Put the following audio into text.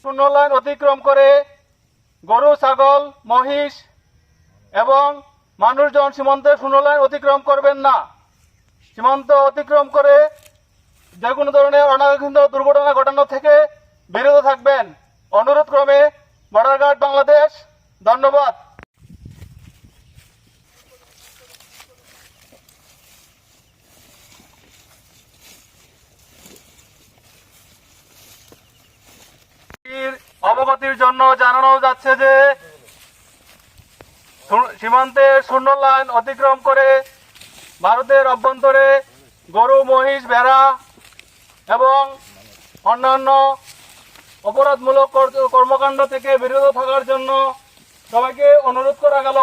শূন্য লাইন অতিক্রম করে গরু, ছাগল, মহিষ এবং মানুষজন সীমান্তের শূন্য লাইন অতিক্রম করবেন না। সীমান্ত অতিক্রম করে যে কোনো ধরনের অনাকাঙ্ক্ষিত দুর্ঘটনা ঘটানো থেকে বিরত থাকবেন। অনুরোধ ক্রমে বর্ডার গার্ড বাংলাদেশ। ধন্যবাদ। অবগতির জন্য জানানো যাচ্ছে যে সীমান্তের শূন্য লাইন অতিক্রম করে ভারতের অভ্যন্তরে গরু, মহিষ, ভেড়া এবং অন্যান্য অপরাধমূলক কর্মকাণ্ড থেকে বিরত থাকার জন্য সবাইকে অনুরোধ করা গেল।